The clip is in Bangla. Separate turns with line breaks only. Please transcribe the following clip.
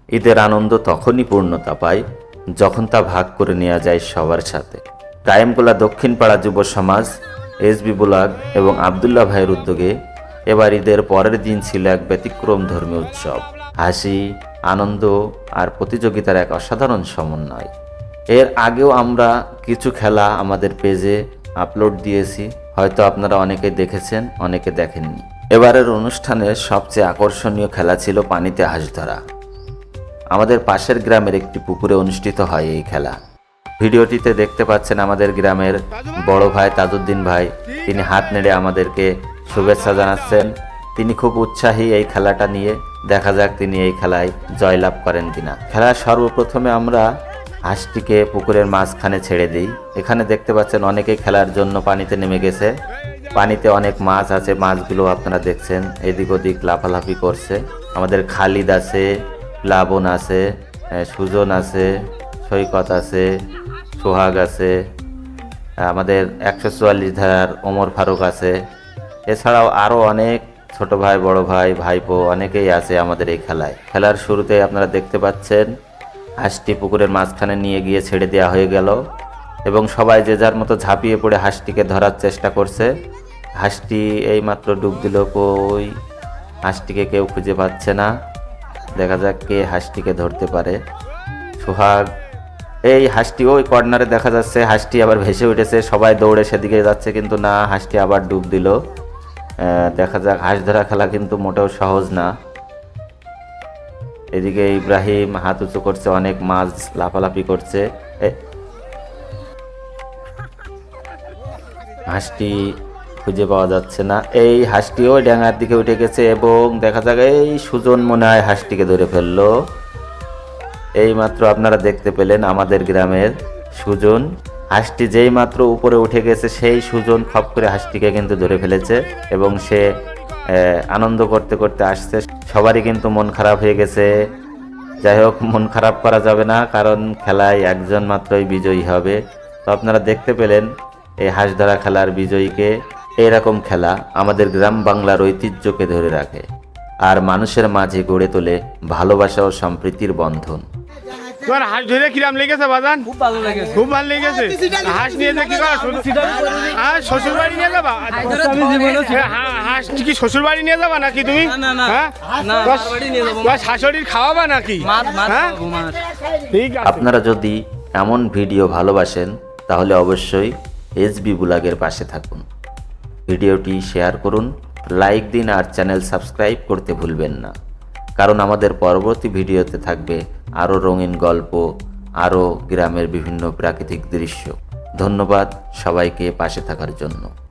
ঈদের আনন্দ তখনই পূর্ণতা পায় যখন তা ভাগ করে নেওয়া যায় সবার সাথে। কায়েমকোলা দক্ষিণ পাড়া যুব সমাজ, এসবি ব্লগ এবং আবদুল্লাহ ভাইয়ের উদ্যোগে এবার ঈদের পরের দিন ছিল এক ব্যতিক্রম ধর্মীয় উৎসব। হাসি, আনন্দ আর প্রতিযোগিতার এক অসাধারণ সমন্বয়। এর আগেও আমরা কিছু খেলা আমাদের পেজে আপলোড দিয়েছি, হয়তো আপনারা অনেকে দেখেছেন, অনেকে দেখেননি। এবারের অনুষ্ঠানের সবচেয়ে আকর্ষণীয় খেলা ছিল পানিতে হাঁস ধরা। আমাদের পাশের গ্রামের একটি পুকুরে অনুষ্ঠিত হয় এই খেলা। ভিডিওটিতে দেখতে পাচ্ছেন আমাদের গ্রামের বড় ভাই তাজউদ্দিন ভাই, তিনি হাত নেড়ে আমাদেরকে শুভেচ্ছা জানাচ্ছেন। তিনি খুব উৎসাহী এই খেলাটা নিয়ে, দেখা যাক তিনি এই খেলায় জয়লাভ করেন কিনা। খেলার সর্বপ্রথমে আমরা হাঁসটিকে পুকুরের মাঝখানে ছেড়ে দিই। এখানে দেখতে পাচ্ছেন অনেকেই খেলার জন্য পানিতে নেমে গেছে। পানিতে অনেক মাছ আছে, মাছগুলো আপনারা দেখছেন এদিক ওদিক লাফালাফি করছে। আমাদের খালিদ আছে, প্লাবন আছে, সুজন আছে, সৈকত আছে, সোহাগ আছে, আমাদের 144 ধারার ওমর ফারুক আছে, এছাড়াও আরও অনেক ছোট ভাই, বড় ভাই, ভাইপো অনেকেই আছে আমাদের এই খেলায়। খেলার শুরুতে আপনারা দেখতে পাচ্ছেন হাঁসটি পুকুরের মাঝখানে নিয়ে গিয়ে ছেড়ে দেওয়া হয়ে গেল এবং সবাই যে যার মতো ঝাঁপিয়ে পড়ে হাঁসটিকে ধরার চেষ্টা করছে। হাঁসটি এইমাত্র ডুব দিল, কই হাঁসটিকে কেউ খুঁজে পাচ্ছে না। দেখা যাক কে হাঁসটিকে ধরতে পারে। সোহাগ, এই হাঁসটি ওই কর্নারে দেখা যাচ্ছে, হাঁসটি আবার ভেসে উঠেছে, সবাই দৌড়ে সেদিকে যাচ্ছে, কিন্তু না, হাঁসটি আবার ডুব দিল। দেখা যাক, হাঁস ধরা খেলা কিন্তু মোটেও সহজ না। এদিকে ইব্রাহিম হাত উঁচু করছে, অনেক মাছ লাফালাফি করছে। হাঁসটি খুঁজে পাওয়া যাচ্ছে না। এই হাঁসটিও ডাঙার দিকে উঠে গেছে এবং দেখা যাক এই সুজন মনে হয় হাঁসটিকে ধরে ফেললো। এই মাত্র আপনারা দেখতে পেলেন আমাদের গ্রামের সুজন। হাঁসটি যেই মাত্র উপরে উঠে গেছে, সেই সুজন খপ করে হাঁসটিকে কিন্তু ধরে ফেলেছে এবং সে আনন্দ করতে করতে আসছে। সবারই কিন্তু মন খারাপ হয়ে গেছে। যাই হোক, মন খারাপ করা যাবে না, কারণ খেলায় একজন মাত্রই বিজয়ী হবে। তো আপনারা দেখতে পেলেন এই হাঁস ধরা খেলার বিজয়ীকে। এরকম খেলা আমাদের গ্রাম বাংলার ঐতিহ্যকে ধরে রাখে আর মানুষের মাঝে গড়ে তোলে ভালোবাসা ও সম্প্রীতির বন্ধন।
তোমার হাঁস ধরে কিরাম লেগেছে বাজান?
খুব ভালো লেগেছে।
খুব ভালো লেগেছে। হাঁস নিয়ে যে কি করা, শ্বশুর বাড়ি নিয়ে যাবা? হাঁস কি শ্বশুর বাড়ি নিয়ে যাবা নাকি তুমি? হ্যাঁ, শাশুড়ির খাওয়াবা নাকি? হ্যাঁ, ঠিক আছে।
আপনারা যদি এমন ভিডিও ভালোবাসেন তাহলে অবশ্যই এসবি ব্লগের পাশে থাকুন। ভিডিওটি শেয়ার করুন, লাইক দিন আর চ্যানেল সাবস্ক্রাইব করতে ভুলবেন না, কারণ আমাদের পরবর্তী ভিডিওতে থাকবে আরও রঙিন গল্প, আরও গ্রামের বিভিন্ন প্রাকৃতিক দৃশ্য। ধন্যবাদ সবাইকে পাশে থাকার জন্য।